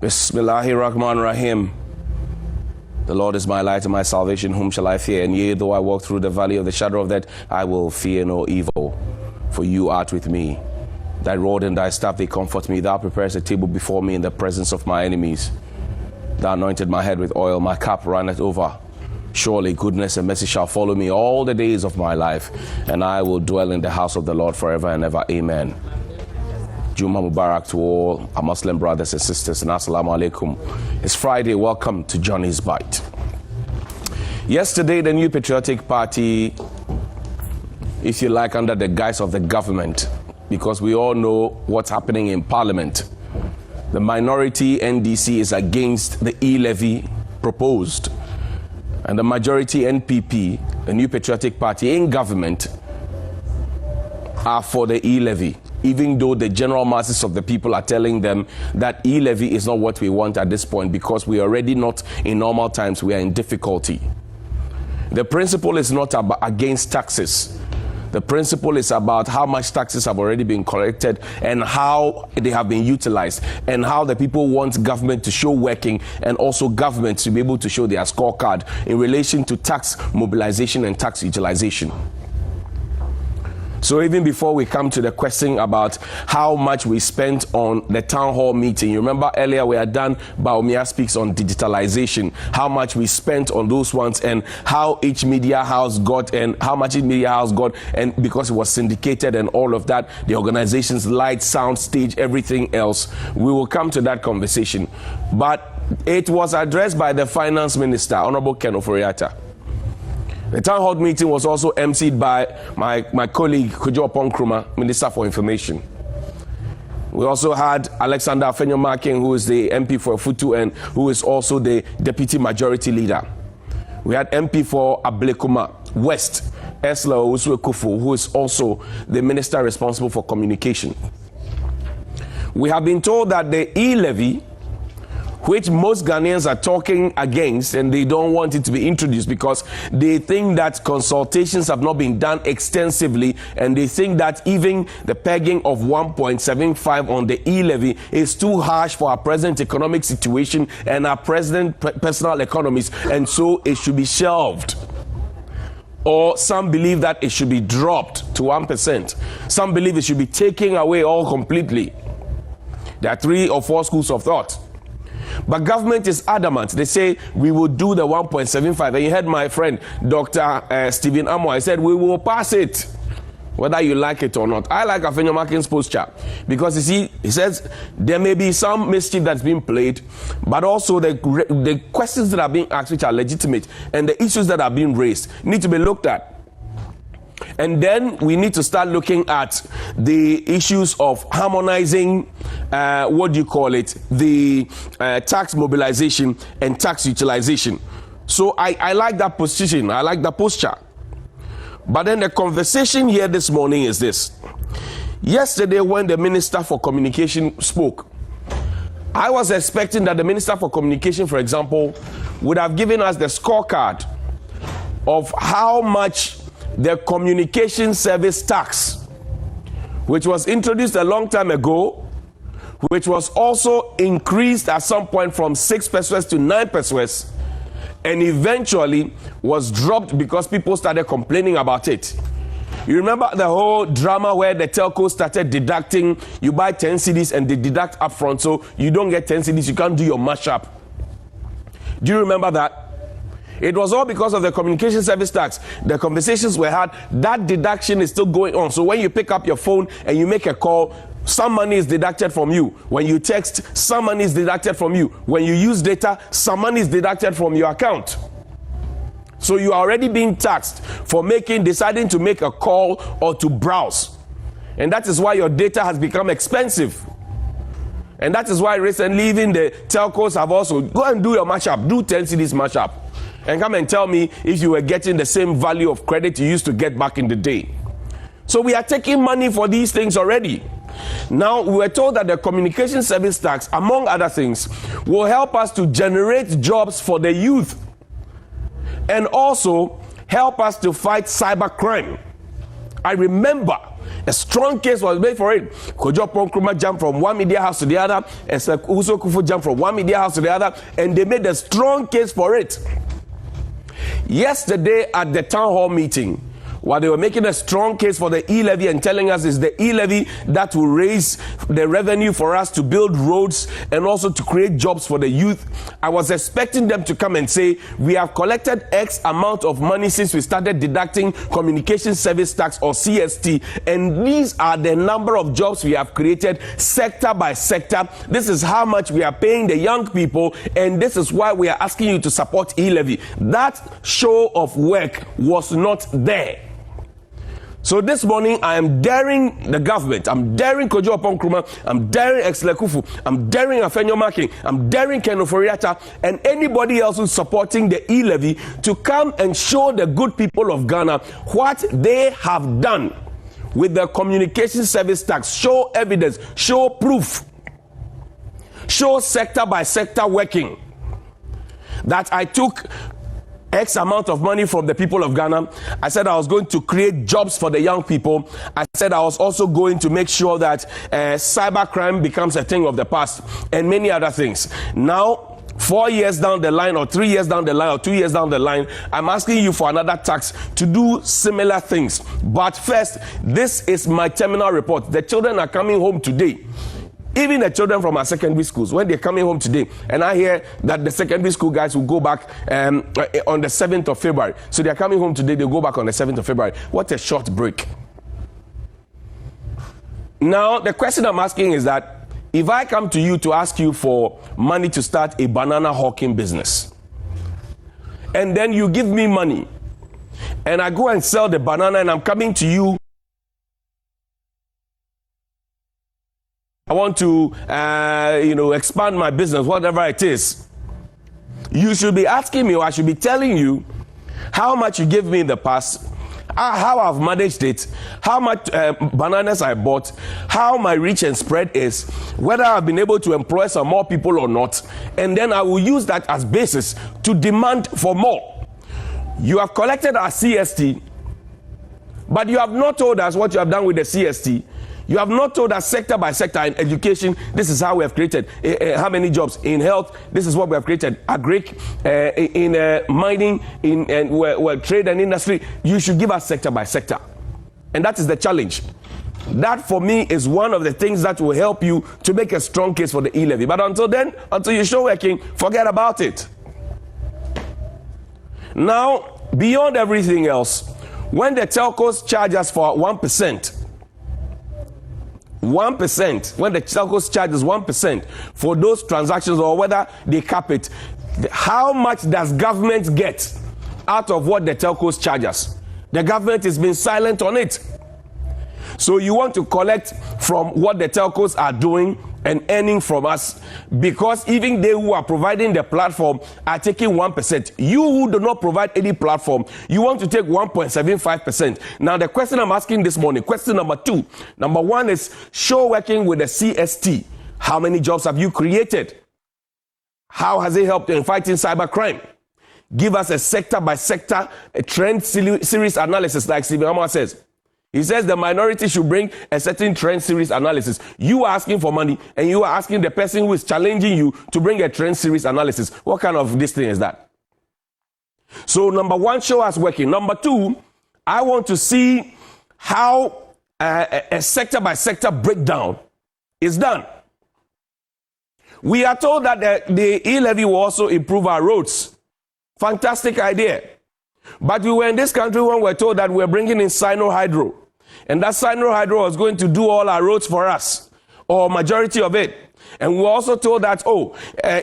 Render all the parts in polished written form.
Bismillahirrahmanirrahim. The Lord is my light and my salvation, whom shall I fear? And yea, though I walk through the valley of the shadow of death, I will fear no evil, for you art with me. Thy rod and thy staff, they comfort me. Thou preparest a table before me in the presence of my enemies. Thou anointed my head with oil, my cup runneth over. Surely goodness and mercy shall follow me all the days of my life, and I will dwell in the house of the Lord forever and ever. Amen. Juma Mubarak to all our Muslim brothers and sisters, and Assalamu alaikum. It's Friday. Welcome to Johnny's Bite. Yesterday, the New Patriotic Party, if you like, under the guise of the government, because we all know what's happening in Parliament. The minority NDC is against the E-levy proposed, and the majority NPP, the New Patriotic Party in government, are for the E-levy, even though the general masses of the people are telling them that E-levy is not what we want at this point, because we are already not in normal times, we are in difficulty. The principle is not against taxes. The principle is about how much taxes have already been collected and how they have been utilized, and how the people want government to show working, and also government to be able to show their scorecard in relation to tax mobilization and tax utilization. So even before we come to the question about how much we spent on the town hall meeting, you remember earlier we had done Baumia Speaks on digitalization, how much we spent on those ones, and how each media house got, and how much each media house got, and because it was syndicated and all of that, the organization's light, sound, stage, everything else. We will come to that conversation. But it was addressed by the finance minister, Honorable Ken Oforiatta. The town hall meeting was also emceed by my colleague, Kojo Ponkruma, Minister for Information. We also had Alexander Afenyo-Markin, who is the MP for Futu and who is also the Deputy Majority Leader. We had MP for Ablekuma West, Esla Owusu-Ekufo, who is also the Minister responsible for communication. We have been told that the E-levy, which most Ghanaians are talking against, and they don't want it to be introduced because they think that consultations have not been done extensively, and they think that even the pegging of 1.75 on the E-levy is too harsh for our present economic situation and our present personal economies, and so it should be shelved. Or some believe that it should be dropped to 1%. Some believe it should be taken away all completely. There are 3 or 4 schools of thought. But government is adamant. They say we will do the 1.75. And you heard my friend, Dr. Stephen Amo. I said we will pass it, whether you like it or not. I like Afenyo-Markin's posture because you see, he says there may be some mischief that's being played, but also the questions that are being asked, which are legitimate, and the issues that are being raised need to be looked at. And then we need to start looking at the issues of harmonizing, the tax mobilization and tax utilization. So I like that position. I like that posture. But then the conversation here this morning is this. Yesterday, when the Minister for Communication spoke, I was expecting that the Minister for Communication, for example, would have given us the scorecard of how much the communication service tax, which was introduced a long time ago, which was also increased at some point from 6 pesos to 9 pesos, and eventually was dropped because people started complaining about it. You remember the whole drama where the telco started deducting, you buy 10 CDs and they deduct upfront, so you don't get 10 CDs, you can't do your mashup. Do you remember that? It was all because of the communication service tax. The conversations were had, that deduction is still going on. So when you pick up your phone and you make a call, some money is deducted from you. When you text, some money is deducted from you. When you use data, some money is deducted from your account. So you are already being taxed for deciding to make a call or to browse. And that is why your data has become expensive. And that is why recently even the telcos have also, go and do your mashup, do 10 CDs mashup. And come and tell me if you were getting the same value of credit you used to get back in the day. So we are taking money for these things already. Now, we were told that the communication service tax, among other things, will help us to generate jobs for the youth and also help us to fight cybercrime. I remember A strong case was made for it. Kojo Nkrumah jumped from one media house to the other, and Uso Kufu jumped from one media house to the other, and they made a strong case for it. Yesterday at the town hall meeting, while they were making a strong case for the E-levy and telling us it's the E-levy that will raise the revenue for us to build roads and also to create jobs for the youth, I was expecting them to come and say, we have collected X amount of money since we started deducting communication service tax or CST, and these are the number of jobs we have created sector by sector. This is how much we are paying the young people, and this is why we are asking you to support E-levy. That show of work was not there. So this morning, I am daring the government, I'm daring Kojo Nkrumah, I'm daring Exlekufu, I'm daring Afenyo Makin, I'm daring Ken Ofori-Atta, and anybody else who's supporting the E-levy to come and show the good people of Ghana what they have done with the communication service tax. Show evidence, show proof, show sector by sector working. That I took X amount of money from the people of Ghana. I said I was going to create jobs for the young people. I said I was also going to make sure that cybercrime becomes a thing of the past and many other things. Now, 4 years down the line or 3 years down the line or 2 years down the line, I'm asking you for another tax to do similar things. But first, this is my terminal report. The children are coming home today. Even the children from our secondary schools, when they're coming home today, and I hear that the secondary school guys will go back on the 7th of February. So they're coming home today, they'll go back on the 7th of February. What a short break. Now, the question I'm asking is that if I come to you to ask you for money to start a banana hawking business, and then you give me money, and I go and sell the banana, and I'm coming to you, I want to, expand my business, whatever it is. You should be asking me, or I should be telling you how much you gave me in the past, how I've managed it, how much bananas I bought, how my reach and spread is, whether I've been able to employ some more people or not, and then I will use that as basis to demand for more. You have collected our CST, but you have not told us what you have done with the CST. You have not told us sector by sector. In education, this is how we have created how many jobs. In health, this is what we have created. Agric, in mining, in trade and industry. You should give us sector by sector. And that is the challenge. That for me is one of the things that will help you to make a strong case for the E-levy. But until then, until you show working, forget about it. Now, beyond everything else, when the telcos charge us for 1%, 1%, when the telcos charge us 1% for those transactions, or whether they cap it, how much does government get out of what the telcos charge us? The government has been silent on it. So you want to collect from what the telcos are doing and earning from us, because even they who are providing the platform are taking 1%. You who do not provide any platform, you want to take 1.75%. Now the question I'm asking this morning, question number 2. Number 1 is, show working with the CST. How many jobs have you created? How has it helped in fighting cybercrime? Give us a sector by sector, a trend series analysis, like Stephen Amar says. He says the minority should bring a certain trend series analysis. You are asking for money, and you are asking the person who is challenging you to bring a trend series analysis. What kind of this thing is that? So number 1, show us working. Number 2, I want to see how a sector by sector breakdown is done. We are told that the E-levy will also improve our roads. Fantastic idea. But we were in this country when we were told that we were bringing in Sino Hydro. And that Sino Hydro was going to do all our roads for us, or majority of it. And we were also told that,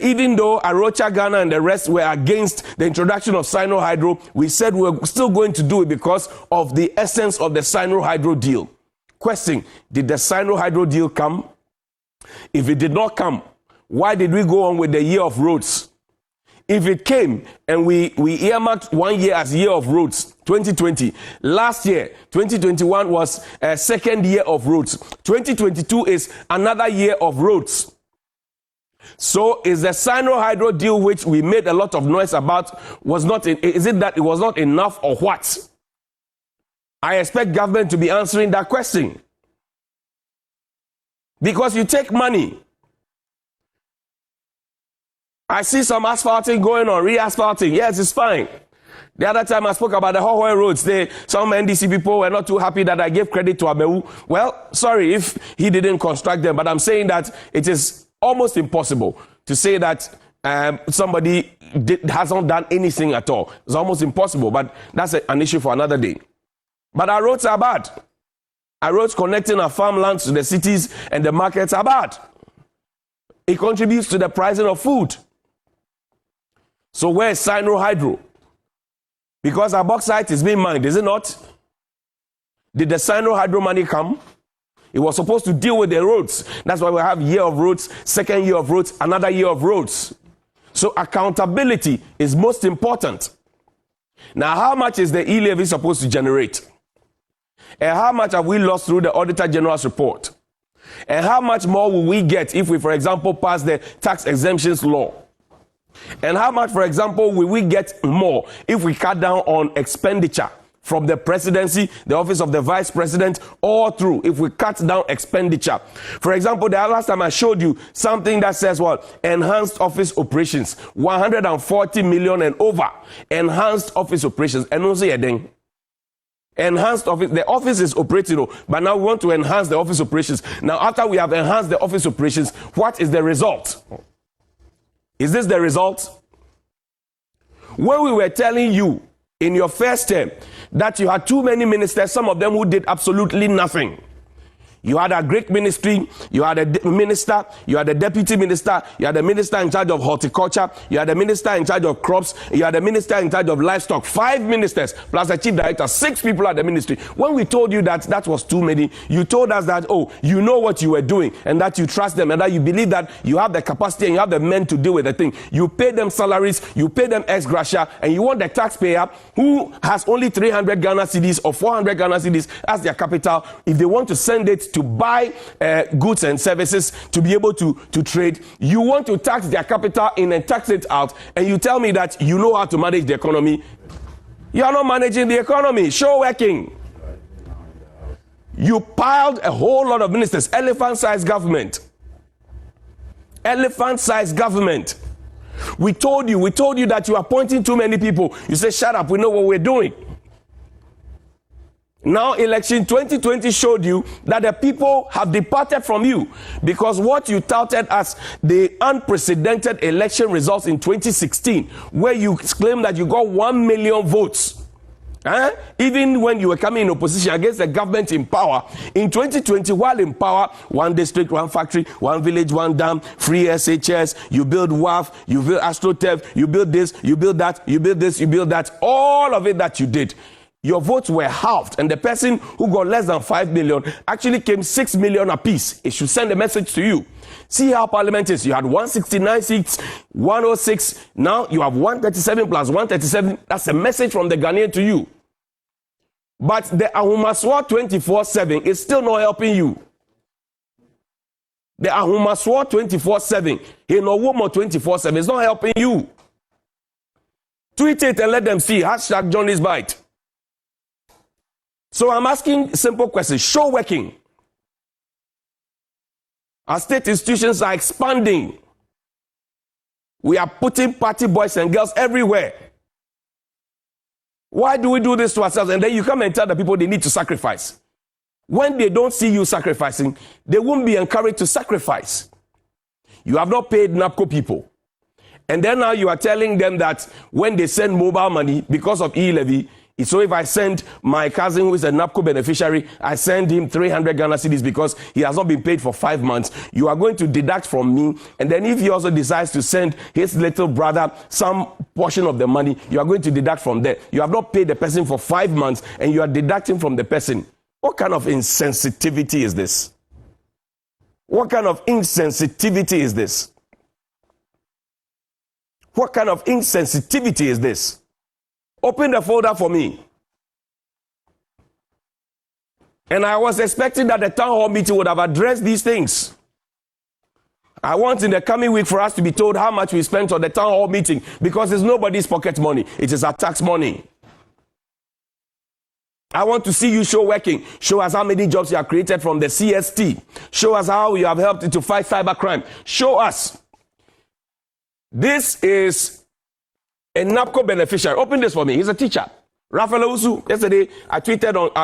even though Arocha, Ghana and the rest were against the introduction of Sino Hydro, we said we were still going to do it because of the essence of the Sino Hydro deal. Question, did the Sino Hydro deal come? If it did not come, why did we go on with the year of roads? If it came and we earmarked 1 year as year of roads, 2020, last year, 2021 was a second year of roads, 2022 is another year of roads. So is the Sino Hydro deal, which we made a lot of noise about, is it that it was not enough, or what? I expect government to be answering that question. Because you take money. I see some asphalting going on, re-asphalting. Yes, it's fine. The other time I spoke about the Hohoe roads, some NDC people were not too happy that I gave credit to Amewu. Well, sorry if he didn't construct them, but I'm saying that it is almost impossible to say that somebody hasn't done anything at all. It's almost impossible, but that's an issue for another day. But our roads are bad. Our roads connecting our farmlands to the cities and the markets are bad. It contributes to the pricing of food. So where is Sino Hydro? Because our bauxite is being mined, is it not? Did the Sino Hydro money come? It was supposed to deal with the roads. That's why we have year of roads, second year of roads, another year of roads. So accountability is most important. Now, how much is the E-levy supposed to generate? And how much have we lost through the Auditor General's report? And how much more will we get if we, for example, pass the tax exemptions law? And how much, for example, will we get more if we cut down on expenditure from the presidency, the office of the vice president, all through, if we cut down expenditure? For example, the last time I showed you something that says, well, enhanced office operations, 140 million and over, enhanced office operations. And also, enhanced office, the office is operating, but now we want to enhance the office operations. Now, after we have enhanced the office operations, what is the result? Is this the result? When we were telling you in your first term that you had too many ministers, some of them who did absolutely nothing. You had a Greek ministry, you had a minister, you had a deputy minister, you had a minister in charge of horticulture, you had a minister in charge of crops, you had a minister in charge of livestock. 5 ministers plus the chief director, 6 people at the ministry. When we told you that that was too many, you told us that, oh, you know what you were doing and that you trust them and that you believe that you have the capacity and you have the men to deal with the thing. You pay them salaries, you pay them ex gratia, and you want the taxpayer who has only 300 Ghana cedis or 400 Ghana cedis as their capital, if they want to send it to buy goods and services to be able to trade, you want to tax their capital in and tax it out, and you tell me that you know how to manage the economy. You are not managing the economy. Show working. You piled a whole lot of ministers, elephant-sized government. Elephant-sized government. We told you that you are appointing too many people. You say, shut up, we know what we're doing. Now, election 2020 showed you that the people have departed from you because what you touted as the unprecedented election results in 2016, where you claimed that you got 1 million votes, even when you were coming in opposition against the government in power, in 2020, while in power, 1 district, 1 factory, 1 village, 1 dam, free SHS, you build WAF, you build AstroTurf, you build this, you build that, you build this, you build that, all of it that you did. Your votes were halved, and the person who got less than 5 million actually came 6 million apiece. It should send a message to you. See how Parliament is. You had 169 seats, 106. Now you have 137 plus 137. That's a message from the Ghanaian to you. But the Ahumaswa 24/7 is still not helping you. The Ahumaswa 24/7, Hinowomo 24/7 is not helping you. Tweet it and let them see. Hashtag Johnny's Bite. So I'm asking simple questions. Show working. Our state institutions are expanding. We are putting party boys and girls everywhere. Why do we do this to ourselves? And then you come and tell the people they need to sacrifice. When they don't see you sacrificing, they won't be encouraged to sacrifice. You have not paid NAPCO people. And then now you are telling them that when they send mobile money because of E-levy, so if I send my cousin who is a NAPCO beneficiary, I send him 300 Ghana cedis because he has not been paid for 5 months, you are going to deduct from me. And then if he also decides to send his little brother some portion of the money, you are going to deduct from there. You have not paid the person for 5 months and you are deducting from the person. What kind of insensitivity is this? What kind of insensitivity is this? What kind of insensitivity is this? Open the folder for me. And I was expecting that the town hall meeting would have addressed these things. I want in the coming week for us to be told how much we spent on the town hall meeting because it's nobody's pocket money. It is our tax money. I want to see you show working. Show us how many jobs you have created from the CST. Show us how you have helped to fight cybercrime. Show us. This is a NAPCO beneficiary. Open this for me. He's a teacher. Raphael Usu, yesterday I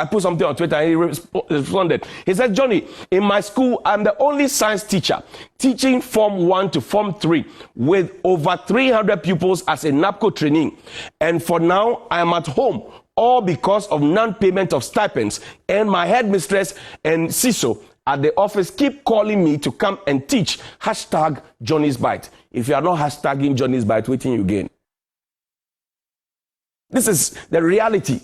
put something on Twitter and he responded. He said, Johnny, in my school, I'm the only science teacher teaching Form 1 to Form 3 with over 300 pupils as a NAPCO trainee. And for now, I'm at home, all because of non-payment of stipends. And my headmistress and CISO at the office keep calling me to come and teach. Hashtag Johnny's Bite. If you are not hashtagging Johnny's Bite, waiting you gain. This is the reality.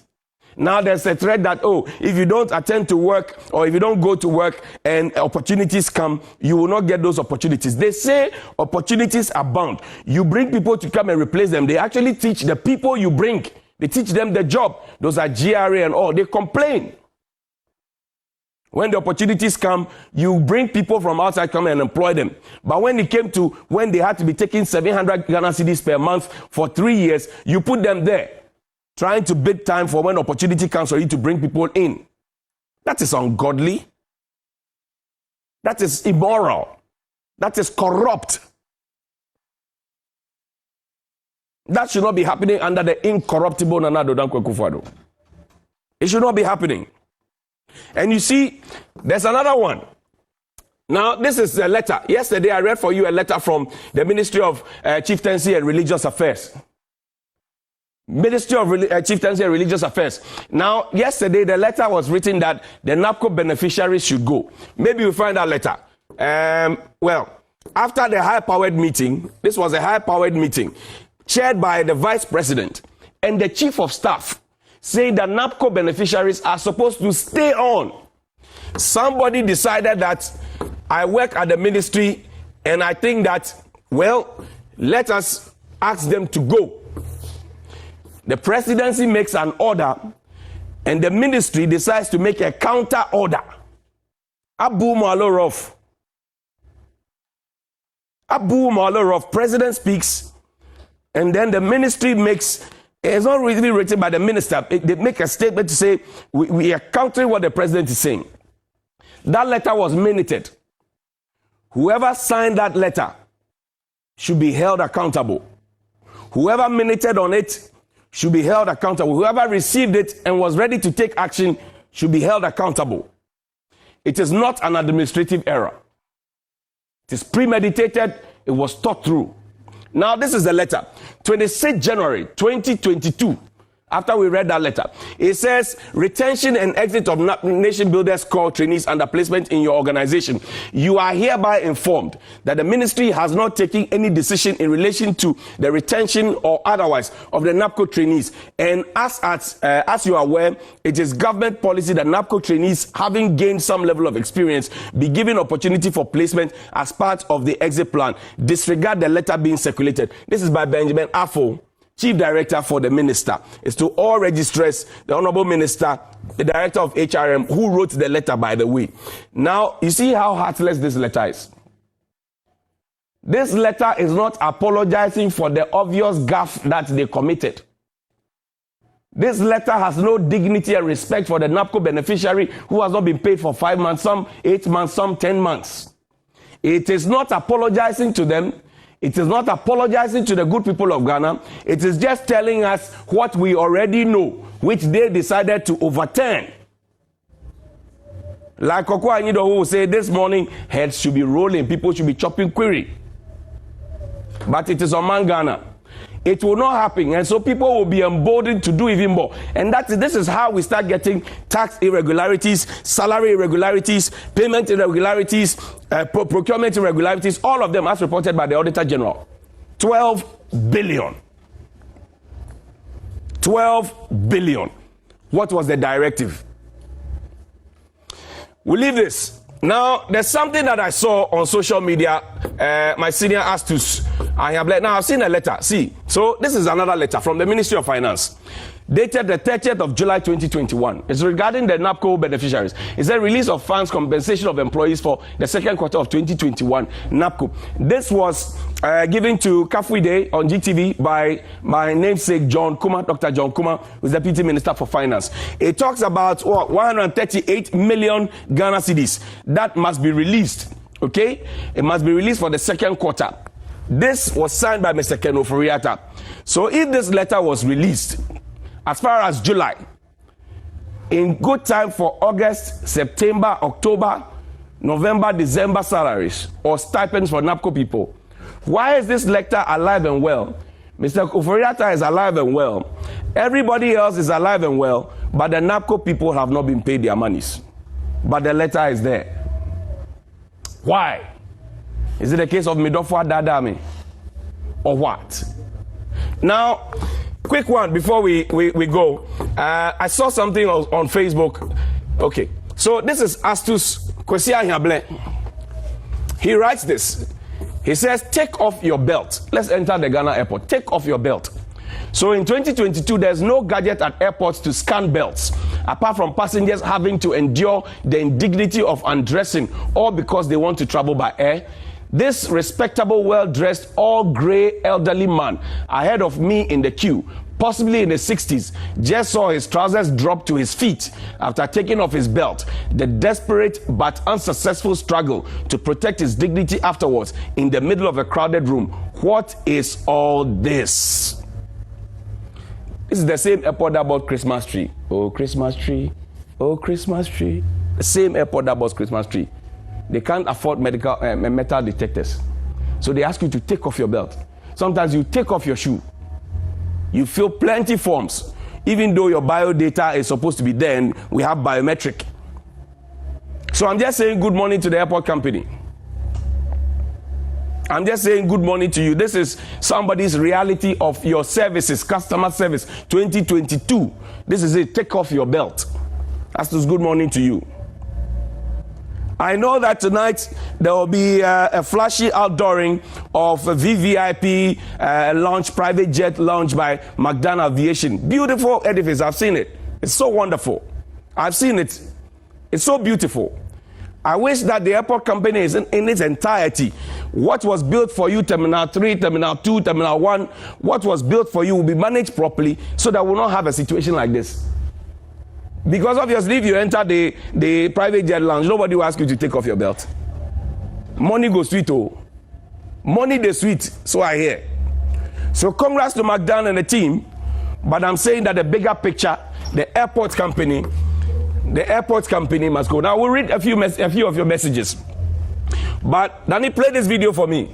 Now there's a threat that, if you don't attend to work or if you don't go to work and opportunities come, you will not get those opportunities. They say opportunities abound. You bring people to come and replace them. They actually teach the people you bring. They teach them the job. Those are GRA and all. They complain. When the opportunities come, you bring people from outside, come and employ them. But when it came to when they had to be taking 700 Ghana cedis per month for 3 years, you put them there, trying to bid time for when opportunity comes for you to bring people in. That is ungodly. That is immoral. That is corrupt. That should not be happening under the incorruptible Nana Addo Dankwa Akufo-Addo. It should not be happening. And you see, there's another one. Now, this is a letter. Yesterday, I read for you a letter from the Ministry of Chieftaincy and Religious Affairs. Ministry of Chieftaincy and Religious Affairs. Now, yesterday, the letter was written that the NAPCO beneficiaries should go. Maybe you'll find that letter. Well, after the high-powered meeting, this was a high-powered meeting, chaired by the Vice President and the Chief of Staff, saying that NAPCO beneficiaries are supposed to stay on. Somebody decided that I work at the ministry and I think that, well, let us ask them to go. The presidency makes an order and the ministry decides to make a counter order. Abu Malorof. President speaks and then the ministry makes, it's not really written by the minister, they make a statement to say, we are countering what the president is saying. That letter was minuted. Whoever signed that letter should be held accountable. Whoever minuted on it should be held accountable. Whoever received it and was ready to take action should be held accountable. It is not an administrative error. It is premeditated. It was thought through. Now, this is the letter. 26 January 2022. After we read that letter, it says, retention and exit of Nation Builders Corps trainees under placement in your organization. You are hereby informed that the ministry has not taken any decision in relation to the retention or otherwise of the NAPCO trainees. And as you are aware, it is government policy that NAPCO trainees, having gained some level of experience, be given opportunity for placement as part of the exit plan. Disregard the letter being circulated. This is by Benjamin Afo, Chief Director for the Minister. It's to all registrars, the Honorable Minister, the Director of HRM, who wrote the letter, by the way. Now, you see how heartless this letter is. This letter is not apologizing for the obvious gaffe that they committed. This letter has no dignity and respect for the NAPCO beneficiary who has not been paid for 5 months, some 8 months, some 10 months. It is not apologizing to them. It is not apologizing to the good people of Ghana. It is just telling us what we already know, which they decided to overturn. Like Koko Anyido, who will say this morning, heads should be rolling, people should be chopping query. But it is on Ghana. It will not happen, and so people will be emboldened to do even more. And this is how we start getting tax irregularities, salary irregularities, payment irregularities, procurement irregularities, all of them as reported by the Auditor General. 12 billion. 12 billion. What was the directive? We leave this. Now, there's something that I saw on social media. My senior asked to Now, I've seen a letter. See, so this is another letter from the Ministry of Finance, dated the 30th of July 2021. It's regarding the NAPCO beneficiaries. It's a release of funds compensation of employees for the second quarter of 2021 NAPCO. This was given to Kafuide on GTV by my namesake John Kuma, Dr. John Kuma, who's Deputy Minister for Finance. It talks about 138 million Ghana cedis that must be released. Okay, it must be released for the second quarter. This was signed by Mr. Ken Ofori-Atta. So if this letter was released as far as July, in good time for August, September, October, November, December salaries or stipends for NAPCO people, why is this letter alive and well? Mr. Ofori-Atta is alive and well. Everybody else is alive and well, but the NAPCO people have not been paid their monies. But the letter is there. Why? Is it a case of Midofwa Dadame? Or what? Now, quick one before we go. I saw something on Facebook. Okay. So this is Astus Kwesia Nyable. He writes this. He says, take off your belt. Let's enter the Ghana airport. Take off your belt. So in 2022, there's no gadget at airports to scan belts, apart from passengers having to endure the indignity of undressing, all because they want to travel by air. This respectable, well-dressed, all-grey elderly man ahead of me in the queue, possibly in the 60s, just saw his trousers drop to his feet after taking off his belt. The desperate but unsuccessful struggle to protect his dignity afterwards in the middle of a crowded room. What is all this? This is the same airport that bought Christmas tree. Oh, Christmas tree. Oh, Christmas tree. The same airport that bought Christmas tree. They can't afford metal detectors. So they ask you to take off your belt. Sometimes you take off your shoe. You fill plenty forms. Even though your bio data is supposed to be there and we have biometric. So I'm just saying good morning to the airport company. I'm just saying good morning to you. This is somebody's reality of your services, customer service 2022. This is it. Take off your belt. That's just good morning to you. I know that tonight there will be a flashy outdooring of a VVIP launch, private jet launch by McDonald Aviation. Beautiful edifice. I've seen it. It's so wonderful. I've seen it. It's so beautiful. I wish that the airport company is in its entirety. What was built for you, Terminal 3, Terminal 2, Terminal 1, what was built for you will be managed properly so that we'll not have a situation like this. Because obviously if you enter the private jet lounge, nobody will ask you to take off your belt. Money goes sweet, oh. Money the sweet, so I hear. So congrats to McDonald and the team, but I'm saying that the bigger picture, the airport company must go. Now we'll read a few of your messages. But Danny, play this video for me.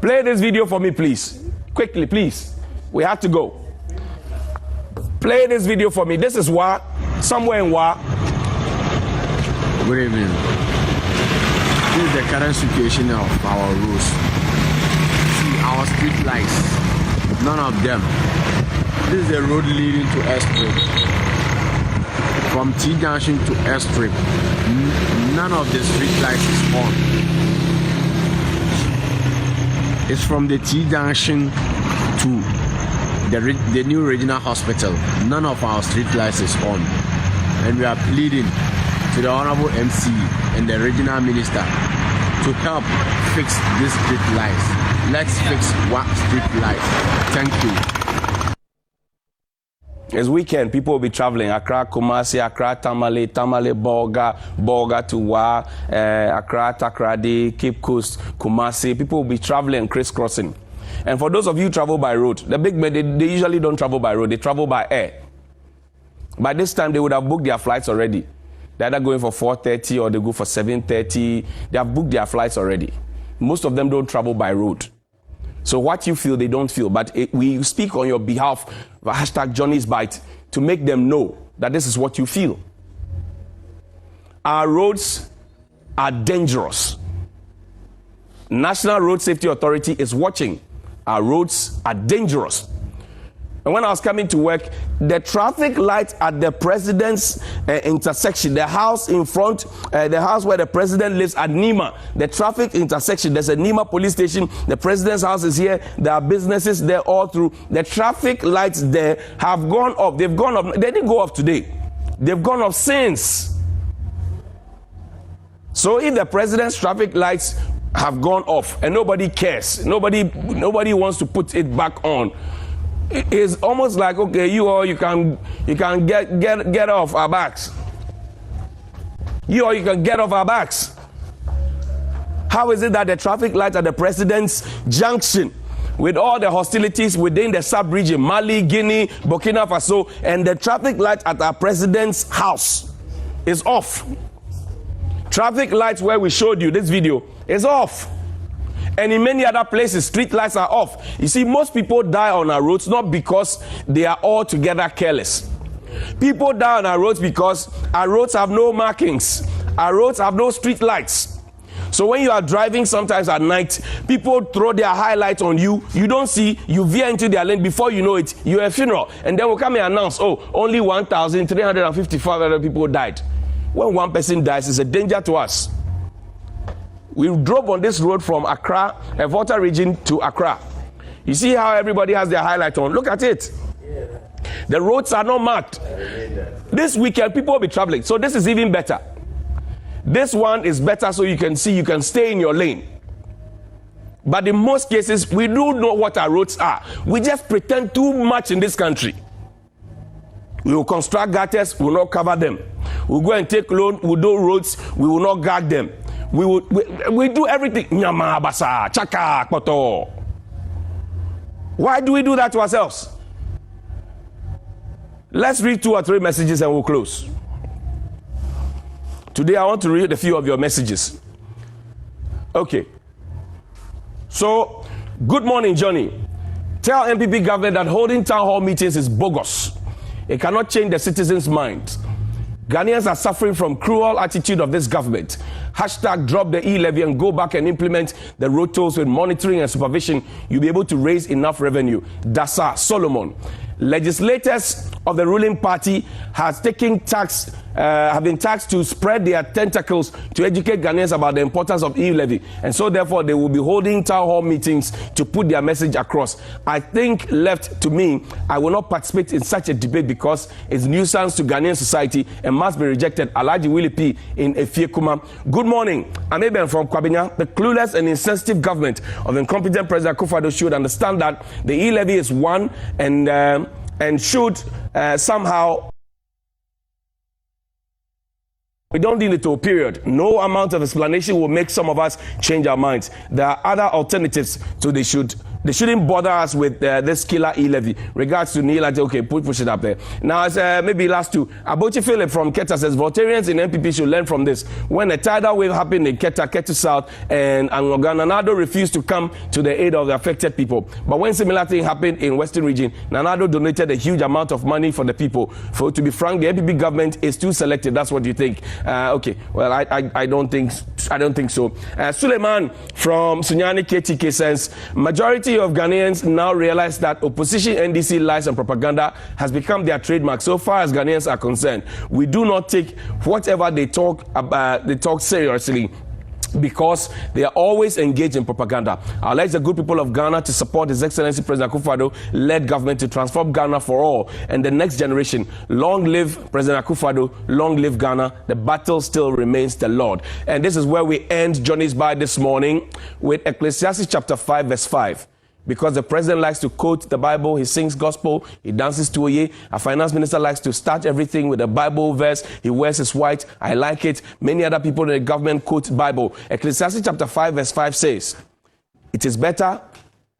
Play this video for me, please. Quickly, please. We have to go. Play this video for me. This is Wa, somewhere in Wa. Good evening. This is the current situation of our roads. See, our street lights, none of them. This is the road leading to Airstrip. From T Junction to Airstrip, none of the street lights is on. It's from the T Junction to the new regional hospital. None of our street lights is on. And we are pleading to the Honorable MC and the regional minister to help fix these street lights. Let's fix what street lights. Thank you. It's weekend, people will be traveling. Accra, Kumasi, Accra, Tamale, Bolga to Wa, Accra, Takrady, Cape Coast, Kumasi. People will be traveling, crisscrossing. And for those of you who travel by road, the big men, they usually don't travel by road, they travel by air. By this time, they would have booked their flights already. They're either going for 4:30 or they go for 7:30. They have booked their flights already. Most of them don't travel by road. So what you feel, they don't feel. But we speak on your behalf, #Johnny's Bite, to make them know that this is what you feel. Our roads are dangerous. National Road Safety Authority is watching. Our roads are dangerous. And when I was coming to work, the traffic light at the president's intersection, the house in front, the house where the president lives at Nima, the traffic intersection, there's a Nima police station, the president's house is here, there are businesses there all through. The traffic lights there have gone off. They've gone off. They didn't go off today. They've gone off since. So if the president's traffic lights have gone off and nobody cares, nobody wants to put it back on, it's almost like, okay, you can get off our backs. You can get off our backs. How is it that the traffic light at the president's junction, with all the hostilities within the sub-region, Mali, Guinea, Burkina Faso, and the traffic light at our president's house is off? Traffic lights where we showed you this video is off. And in many other places, street lights are off. You see, most people die on our roads not because they are altogether careless. People die on our roads because our roads have no markings. Our roads have no street lights. So when you are driving sometimes at night, people throw their highlights on you. You don't see, you veer into their lane. Before you know it, you're a funeral. And then we'll come and announce, oh, only 1,355 other people died. When one person dies, it's a danger to us. We drove on this road from Accra, a Volta region, to Accra. You see how everybody has their highlight on? Look at it. The roads are not marked. This weekend, people will be traveling. So this is even better. This one is better so you can see, you can stay in your lane. But in most cases, we do know what our roads are. We just pretend too much in this country. We will construct gutters, we will not cover them. We'll go and take loan, we'll do roads, we will not guard them. We do everything. Nyama, basa, chaka, koto. Why do we do that to ourselves? Let's read 2 or 3 messages and we'll close. Today I want to read a few of your messages. Okay. So, good morning, Johnny. Tell MPP government that holding town hall meetings is bogus. It cannot change the citizens' mind. Ghanaians are suffering from cruel attitude of this government. Hashtag drop the E-levy and go back and implement the road tolls with monitoring and supervision. You'll be able to raise enough revenue. Dasa Solomon. Legislators of the ruling party have been taxed to spread their tentacles to educate Ghanaians about the importance of E-levy. And so therefore they will be holding town hall meetings to put their message across. I think left to me, I will not participate in such a debate because it's nuisance to Ghanaian society and must be rejected. Alaji Willie P. in Efiekuma. Good morning. I'm Eben from Kwabinya. The clueless and insensitive government of incompetent President Akufo-Addo should understand that the E-levy is one and should somehow. We don't need it to a period. No amount of explanation will make some of us change our minds. There are other alternatives, so they shouldn't bother us with this killer E-levy. Regards to Neil, okay, push it up there. Now, maybe last 2. Abochi Philip from Keta says, Voltarians in MPP should learn from this. When a tidal wave happened in Ketu South, and Nanado refused to come to the aid of the affected people. But when similar thing happened in Western region, Nanado donated a huge amount of money for the people. For to be frank, the MPP government is too selective. That's what you think. Okay, well, I don't think so. Suleiman from Sunyani KTK says, majority of Ghanaians now realize that opposition NDC lies and propaganda has become their trademark. So far as Ghanaians are concerned, we do not take whatever they talk about, they talk seriously, because they are always engaged in propaganda. I urge the good people of Ghana to support His Excellency President Akufo-Addo led government to transform Ghana for all and the next generation. Long live President Akufo-Addo, long live Ghana. The battle still remains the Lord. And this is where we end Johnny's Bite this morning with Ecclesiastes chapter 5 verse 5. Because the president likes to quote the Bible, he sings gospel, he dances to Oye. A finance minister likes to start everything with a Bible verse. He wears his white. I like it. Many other people in the government quote Bible. Ecclesiastes chapter 5 verse 5 says, it is better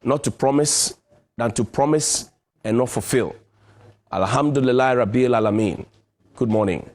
not to promise than to promise and not fulfill. Alhamdulillah Rabbil Alameen. Good morning.